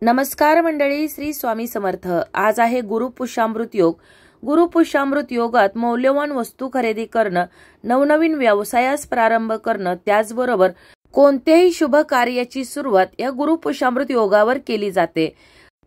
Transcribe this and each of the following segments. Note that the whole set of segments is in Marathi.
नमस्कार मंडळी, श्री स्वामी समर्थ। आज आहे गुरुपुष्यामृत योग। गुरुपुष्यामृत योगात मौल्यवान वस्तू खरेदी करणं, नवनवीन व्यवसायास प्रारंभ करणं, त्याचबरोबर कोणत्याही शुभ कार्याची सुरुवात या गुरुपुष्यामृत योगावर केली जाते।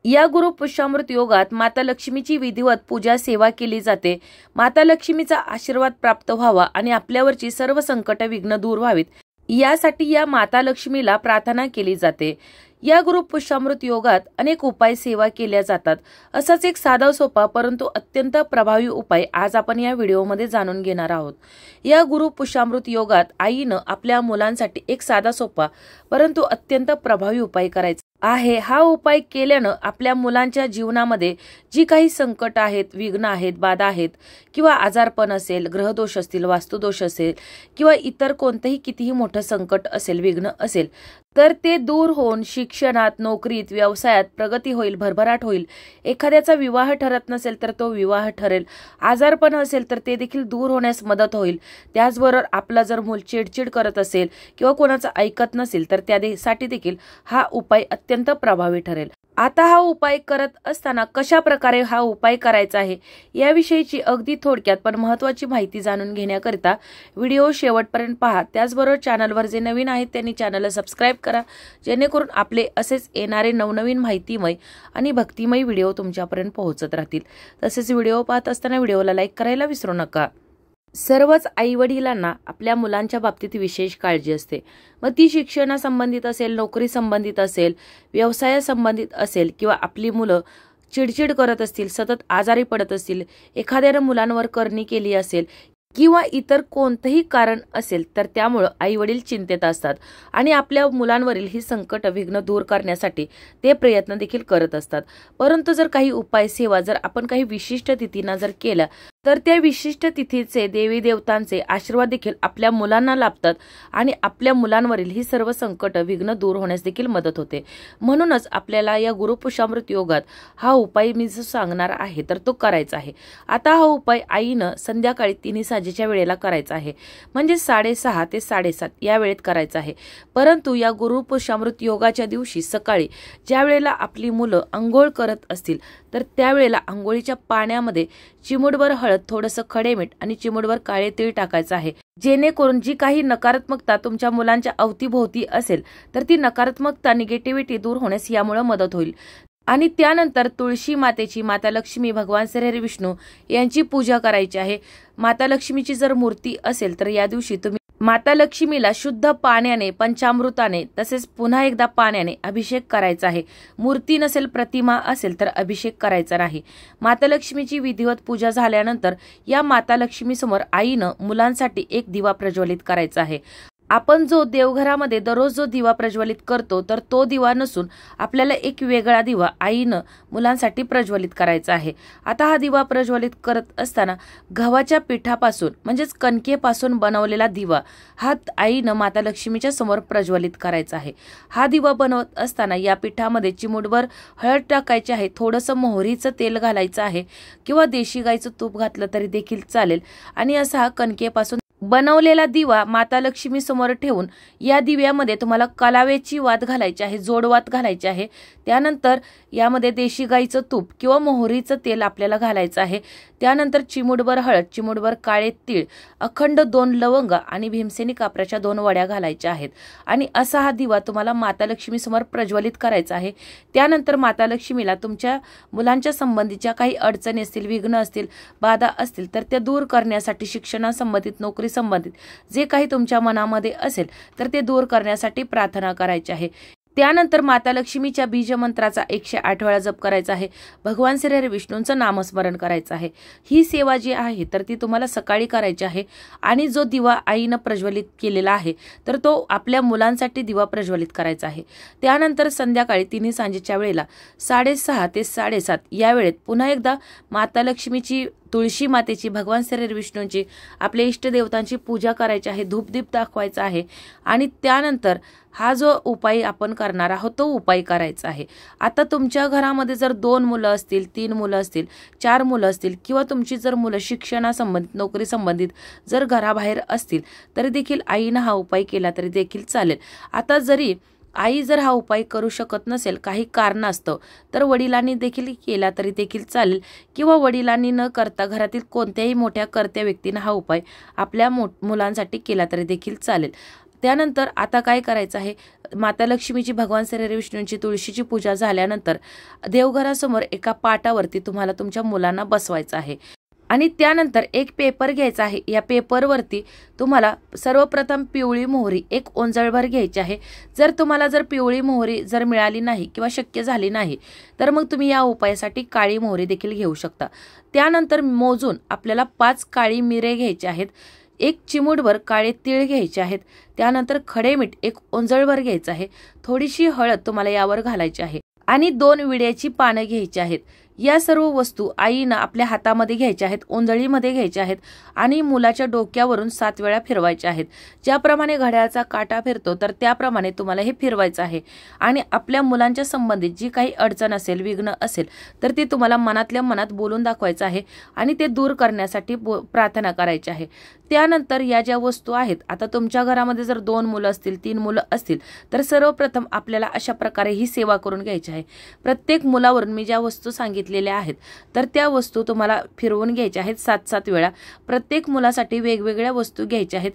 या गुरुपुष्यामृत योगात माता लक्ष्मीची विधिवत पूजा सेवा केली जाते। माता लक्ष्मीचा आशीर्वाद प्राप्त व्हावा आणि आपल्यावरची सर्व संकट विघ्न दूर व्हावीत यासाठी या माता लक्ष्मीला प्रार्थना केली जाते। या गुरुपुष्यामृत योगात अनेक उपाय सेवा केल्या जातात। असाच एक साधा सोपा परंतु अत्यंत प्रभावी उपाय आज आपण या व्हिडिओमध्ये जाणून घेणार आहोत। या गुरुपुष्यामृत योगात आईनं आपल्या मुलांसाठी एक साधा सोपा परंतु अत्यंत प्रभावी उपाय करायचा आहे। हा उपाय केल्यानं आपल्या मुलांच्या जीवनामध्ये जी काही संकट आहेत, विघ्न आहेत, बाधा आहेत किंवा आजारपण असेल, ग्रहदोष असतील, वास्तुदोष असेल किंवा इतर कोणतेही कितीही मोठं संकट असेल, विघ्न असेल तर ते दूर होऊन शिक्षणात, नोकरीत, व्यवसायात प्रगती होईल, भरभराट होईल। एखाद्याचा विवाह ठरत नसेल तर तो विवाह ठरेल, आजारपण असेल तर ते देखील दूर होण्यास मदत होईल। त्याचबरोबर आपला जर मूल चिडचिड करत असेल किंवा कोणाचं ऐकत नसेल तर त्यासाठी देखील हा उपाय अत्यंत प्रभावी ठरेल। आता हा उपाय करत असताना कशा प्रकारे हा उपाय करायचा आहे याविषयीची अगदी थोडक्यात पण महत्त्वाची माहिती जाणून घेण्याकरिता व्हिडिओ शेवटपर्यंत पहा। त्याचबरोबर चॅनलवर जे नवीन आहेत त्यांनी चॅनलला सबस्क्राइब करा, जेणेकरून आपले असेच येणारे नवनवीन माहितीमय आणि भक्तिमय व्हिडिओ तुमच्यापर्यंत पोहोचत राहतील। तसेच व्हिडिओ पाहत असताना व्हिडिओला लाईक करायला विसरू नका। सर्वच आई-वडिलांना आपल्या मुलांच्या बाबतीत विशेष काळजी असते। मग ती शिक्षणासंबंधित असेल, नोकरी संबंधित असेल, व्यवसायासंबंधित असेल किंवा आपली मुलं चिडचिड करत असतील, सतत आजारी पडत असतील, एखाद्याने मुलांवर करणी केली असेल किंवा इतर कोणतेही कारण असेल तर त्यामुळे आई-वडील चिंतेत असतात आणि आपल्या मुलांवरील ही संकट विघ्न दूर करण्यासाठी ते प्रयत्न देखील करत असतात। परंतु जर काही उपाय सेवा जर आपण काही विशिष्ट तिथींना जर केल्या तर त्या विशिष्ट तिथीचे देवी देवतांचे आशीर्वाद देखील आपल्या मुलांना लाभतात आणि आपल्या मुलांवरील ही सर्व संकट विघ्न दूर होण्यास देखील मदत होते। म्हणूनच आपल्याला या गुरुपुष्यामृत योगात हा उपाय मी जो सांगणार आहे तर तो करायचा आहे। आता हा उपाय आईनं संध्याकाळी 3 साजेच्या वेळेला करायचा आहे, म्हणजे 6:30 ते 7:30 या वेळेत करायचा आहे। परंतु या गुरुपुष्यामृत योगाच्या दिवशी सकाळी ज्या वेळेला आपली मुलं अंघोळ करत असतील तर त्यावेळेला अंघोळीच्या पाण्यामध्ये चिमूटभर हळद, थोडंसं खडे मीठ आणि चिमूटभर काळे तीळ टाकायचं आहे, जेणेकरून जी काही नकारात्मकता तुमच्या मुलांच्या अवतीभोवती असेल तर ती नकारात्मकता, निगेटिव्हिटी दूर होण्यास यामुळे मदत होईल। आणि त्यानंतर तुळशी मातेची, माता लक्ष्मी, भगवान श्री विष्णू यांची पूजा करायची आहे। माता लक्ष्मीची जर मूर्ती असेल तर या दिवशी तुम्ही माता लक्ष्मीला शुद्ध पाण्याने, पंचामृताने तसेच पुन्हा एकदा पाण्याने अभिषेक करायचा आहे। मूर्ती नसेल, प्रतिमा असेल तर अभिषेक करायचा नाही। माता लक्ष्मीची विधिवत पूजा झाल्यानंतर या माता लक्ष्मी समोर आईनं मुलांसाठी एक दिवा प्रज्वलित करायचा आहे। आपण जो देवघरामध्ये दररोज जो दिवा प्रज्वलित करतो तर तो दिवा नसून आपल्याला एक वेगळा दिवा आईनं मुलांसाठी प्रज्वलित करायचा आहे। आता हा दिवा प्रज्वलित करत असताना गव्हाच्या पिठापासून म्हणजेच कणकेपासून बनवलेला दिवा हा आईनं माता लक्ष्मीच्या समोर प्रज्वलित करायचा आहे। हा दिवा बनवत असताना या पिठामध्ये चिमूटभर हळद टाकायची आहे, थोडंसं मोहरीचं तेल घालायचं आहे किंवा देशी गाईचं तूप घातलं तरी देखील चालेल आणि असा हा कणकेपासून बनवलेला दिवा माता लक्ष्मी समोर ठेवून या दिव्यामध्ये तुम्हाला कलावेची वात घालायची आहे, जोडवात घालायची आहे। त्यानंतर यामध्ये देशी गाईचं तूप किंवा मोहरीचं तेल आपल्याला घालायचं आहे। त्यानंतर चिमूटभर हळद, चिमूटभर काळे तीळ, अखंड 2 लवंग आणि भीमसेनी कापराच्या 2 वड्या घालायच्या आहेत आणि असा हा दिवा तुम्हाला माता लक्ष्मी समोर प्रज्वलित करायचा आहे। त्यानंतर माता लक्ष्मीला तुमच्या मुलांच्या संबंधीच्या काही अडचणी असतील, विघ्न असतील, बाधा असतील तर त्या दूर करण्यासाठी, शिक्षणासंबंधित, नोकरी संबंधित जे काही तुमच्या मनामध्ये असेल तर ते दूर करण्यासाठी प्रार्थना करायची आहे। त्यानंतर माता लक्ष्मीच्या बीज मंत्राचा 108 वेळा जप करायचा आहे। भगवान श्री विष्णूंचं नामस्मरण करायचं आहे। ही सेवा जी आहे तर ती तुम्हाला सकाळी करायची आहे आणि जो दिवा आईनं प्रज्वलित केलेला आहे तर तो आपल्या मुलांसाठी दिवा प्रज्वलित करायचा आहे। त्यानंतर संध्याकाळी 3 सांजेच्या वेळेला 6:30 ते 7:30 या वेळेत पुन्हा एकदा माता लक्ष्मीची, तुळशी मातेची, भगवान श्री विष्णूंची, आपल्या इष्टदेवतांची पूजा करायची आहे, धूपदीप दाखवायचा आहे आणि त्यानंतर हा जो उपाय आपण करणार आहोत तो उपाय करायचा आहे। आता तुमच्या घरामध्ये जर 2 मुलं असतील, 3 मुलं असतील, 4 मुलं असतील किंवा तुमची जर मुलं शिक्षणासंबंधित, नोकरी संबंधित जर घराबाहेर असतील तरी देखील आईनं हा उपाय केला तरी देखील चालेल। आता जरी आई जर हा उपाय करू शकत नसेल काही कारणास्तव, तर वडिलांनी देखील केला तरी देखील चालेल, किंवा वडिलांनी न करता घरातील कोणत्याही मोठ्या कर्त्या व्यक्तीने हा उपाय आपल्या मुलांसाठी केला तरी देखील चालेल. त्यानंतर आता काय करायचं आहे, माता लक्ष्मीची, भगवान श्री विष्णूंची, तुळशीची पूजा झाल्यानंतर देवघरासमोर एका पाटावरती तुम्हाला तुमच्या मुलांना बसवायचं आहे. आणि त्यानंतर एक पेपर घ्यायचा आहे. या पेपरवरती तुम्हाला सर्वप्रथम पिवळी मोहरी एक ओंजळभर घ्यायची आहे. जर पिवळी मोहरी जर मिळाली नाही किंवा शक्य झाली नाही, तर मग तुम्ही या उपायासाठी काळी मोहरी देखील घेऊ शकता. त्यानंतर मोजून आपल्याला 5 काळी मिरे घ्यायची आहेत. 1 चिमूटभर काळे तीळ घ्यायचे आहेत. त्यानंतर खडे मीठ एक ओंजळभर घ्यायचं आहे. थोडीशी हळद तुम्हाला यावर घालायची आहे आणि 2 विड्याची पानं घ्यायची आहेत. या सर्व वस्तू आईनं आपल्या हातामध्ये घ्यायच्या आहेत, ओंजळीमध्ये घ्यायच्या आहेत आणि मुलाच्या डोक्यावरून 7 वेळा फिरवायच्या आहेत. ज्याप्रमाणे घड्याळाचा काटा फिरतो तर त्याप्रमाणे तुम्हाला हे फिरवायचं आहे. आणि आपल्या मुलांच्या संबंधित जी काही अडचण असेल, विघ्न असेल, तर ती तुम्हाला मनातल्या मनात बोलून दाखवायचं आहे आणि ते दूर करण्यासाठी प्रार्थना करायची आहे. त्यानंतर या ज्या वस्तू आहेत, आता तुमच्या घरामध्ये जर 2 मुलं असतील, 3 मुलं असतील, तर सर्वप्रथम आपल्याला अशा प्रकारे ही सेवा करून घ्यायची आहे. प्रत्येक मुलावरून मी ज्या वस्तू सांगितलेल्या आहेत तर त्या वस्तू तुम्हाला फिरवून घ्यायच्या आहेत 7-7 वेळा. प्रत्येक मुलासाठी वेगवेगळ्या वस्तू घ्यायच्या आहेत.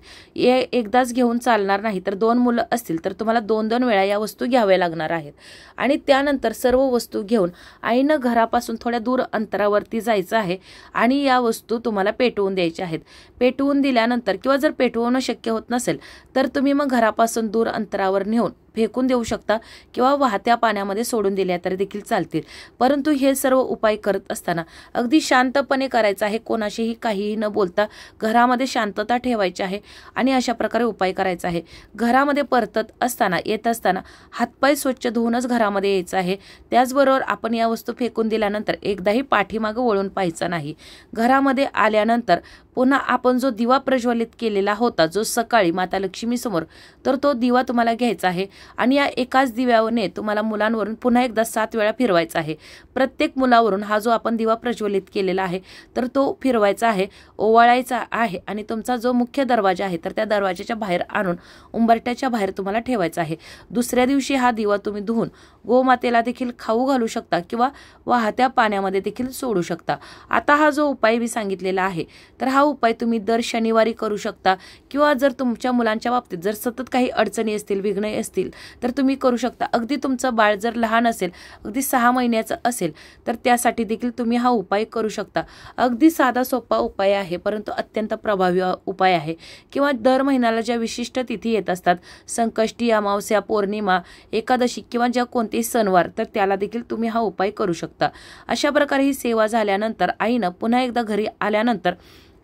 एकदाच घेऊन चालणार नाही, तर 2 मुलं असतील तर तुम्हाला 2-2 वेळा या वस्तू घ्याव्या लागणार आहेत. आणि त्यानंतर सर्व वस्तू घेऊन आईनं घरापासून थोड्या दूर अंतरावरती जायचं आहे आणि या वस्तू तुम्हाला पेटवून द्यायच्या आहेत. पेटवून दिल्यानंतर किंवा जर पेटवणं शक्य होत नसेल तर तुम्ही मग घरापासून दूर अंतरावर नेऊन फेकून देऊ शकता किंवा वाहत्या पाण्यामध्ये सोडून दिल्या तरी देखील चालतील. परंतु हे सर्व उपाय करत असताना अगदी शांतपणे करायचं आहे. कोणाशीही काहीही न बोलता घरामध्ये शांतता ठेवायची आहे आणि अशा प्रकारे उपाय करायचा आहे. घरामध्ये परतत असताना, येत असताना हातपाय स्वच्छ धुवूनच घरामध्ये यायचं आहे. त्याचबरोबर आपण या वस्तू फेकून दिल्यानंतर एकदाही पाठीमागं वळून पाहायचं नाही. घरामध्ये आल्यानंतर पुन्हा आपण जो दिवा प्रज्वलित केलेला होता, जो सकाळी माता लक्ष्मी समोर, तर तो दिवा तुम्हाला घ्यायचा आहे आणि या एकाच दिव्याने तुम्हाला मुलांवरून पुन्हा एकदा 7 वेळा फिरवायचा आहे. प्रत्येक मुलावरून हा जो आपण दिवा प्रज्वलित केलेला आहे तर तो फिरवायचा आहे, ओवाळायचा आहे आणि तुमचा जो मुख्य दरवाजा आहे तर त्या दरवाजाच्या बाहेर आणून उंबरट्याच्या बाहेर तुम्हाला ठेवायचा आहे. दुसऱ्या दिवशी हा दिवा तुम्ही धुवून गोमातेला देखील खाऊ घालू शकता किंवा वाहत्या पाण्यामध्ये देखील सोडू शकता. आता हा जो उपाय मी सांगितलेला आहे तर हा उपाय तुम्ही दर शनिवारी करू शकता किंवा जर तुमच्या मुलांच्या बाबतीत जर सतत काही अडचणी असतील, विघ्न असतील तर तुम्ही करू शकता. अगदी तुमचं बाळ जर लहान असेल, अगदी 6 महिन्याचं असेल, तर त्यासाठी देखील तुम्ही हा उपाय करू शकता. अगदी साधा सोपा उपाय आहे, परंतु अत्यंत प्रभावी उपाय आहे. किंवा दर महिन्याला ज्या विशिष्ट तिथी येत असतात, संकष्टी, अमावस्या, पौर्णिमा, एकादशी किंवा ज्या कोणतेही सणवार, तर त्याला देखील तुम्ही हा उपाय करू शकता. अशा प्रकारे ही सेवा झाल्यानंतर आईनं पुन्हा एकदा घरी आल्यानंतर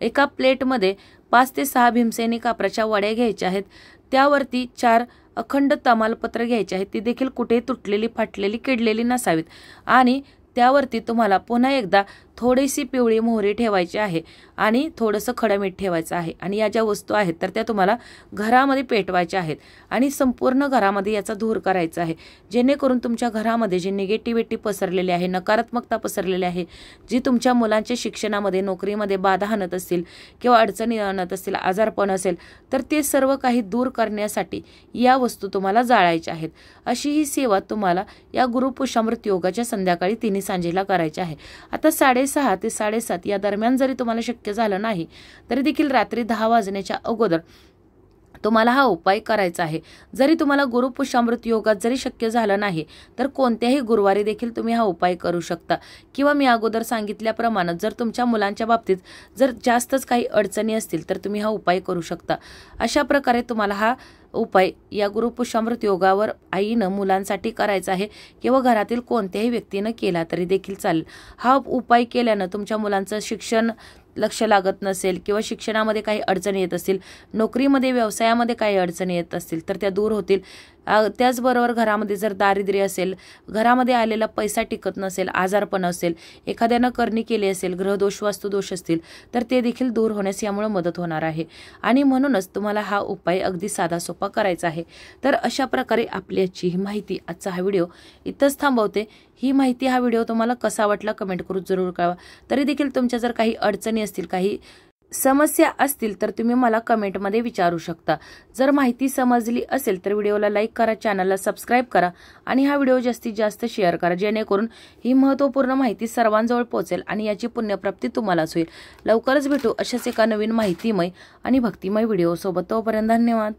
एका प्लेटमध्ये 5 ते 6 भीमसेनी कापराच्या वड्या घ्यायच्या आहेत. त्यावरती 4 अखंड तमालपत्र घ्यायचे आहेत. ती देखील कुठे तुटलेली, फाटलेली, किडलेली नसावीत. आणि त्यावरती तुम्हाला पुन्हा एकदा थोडीशी पिवळी मोहरी ठेवायची आहे आणि थोडंसं खडं मीठ ठेवायचं आहे. आणि या ज्या वस्तू आहेत तर त्या तुम्हाला घरामध्ये पेटवायच्या आहेत आणि संपूर्ण घरामध्ये याचा धूर करायचा आहे, जेणेकरून तुमच्या घरामध्ये जी निगेटिव्हिटी पसरलेली आहे, नकारात्मकता पसरलेली आहे, जी तुमच्या मुलांच्या शिक्षणामध्ये, नोकरीमध्ये बाधा आणत असतील किंवा अडचणी आणत असतील, आजारपण असेल, तर ते सर्व काही दूर करण्यासाठी या वस्तू तुम्हाला जाळायच्या आहेत. अशी ही सेवा तुम्हाला या गुरुपुष्यामृत योगाच्या संध्याकाळी 3 सांजेला करायची आहे. आता 6:30 ते 7:30 या दरम्यान जरी तुम्हाला शक्य झालं नाही तरी देखील रात्री 10 वाजण्याच्या अगोदर तुम्हाला हा उपाय करायचा आहे. जरी तुम्हाला गुरुपुष्यामृत योगात जरी शक्य झालं नाही तर कोणत्याही गुरुवारी देखील तुम्ही हा उपाय करू शकता. किंवा मी अगोदर सांगितल्याप्रमाणे जर तुमच्या मुलांच्या बाबतीत जर जास्तच काही अडचणी असतील तर तुम्ही हा उपाय करू शकता. अशा प्रकारे तुम्हाला हा उपाय या गुरुपुष्यामृत योगावर आईनं मुलांसाठी करायचा आहे किंवा घरातील कोणत्याही व्यक्तीनं केला तरी देखील चालेल. हा उपाय केल्यानं तुमच्या मुलांचं शिक्षण लक्ष लागत नसेल किंवा शिक्षणामध्ये काही अडचणी येत असतील, नोकरीमध्ये, व्यवसायामध्ये काही अडचणी येत असतील तर त्या दूर होतील. त्याचबरोबर घरामध्ये जर दारिद्र्य असेल, घरामध्ये आलेला पैसा टिकत नसेल, आजारपण असेल, एखाद्यानं करणी केली असेल, ग्रहदोष, वास्तुदोष असतील तर ते देखील दूर होण्यास यामुळे मदत होणार आहे. आणि म्हणूनच तुम्हाला हा उपाय अगदी साधा सोपा करायचा आहे. तर अशा प्रकारे आपली आजची ही माहिती, आजचा हा व्हिडिओ इथंच थांबवते. ही माहिती, हा व्हिडिओ तुम्हाला कसा वाटला कमेंट करून जरूर कळवा. तरी देखील तुमच्या जर काही अडचणी असतील, काही समस्या असतील तर तुम्ही मला कमेंटमध्ये विचारू शकता। जर माहिती समजली असेल तर व्हिडिओला लाईक करा, चॅनलला सबस्क्राईब करा आणि हा व्हिडिओ जास्तीत जास्त शेअर करा, जेणेकरून ही महत्त्वपूर्ण माहिती सर्वांजवळ पोहोचेल आणि याची पुण्यप्राप्ती तुम्हालाच होईल। लवकरच भेटू अशाच एका नवीन माहितीमय आणि भक्तिमय व्हिडिओ सोबत। तोपर्यंत धन्यवाद।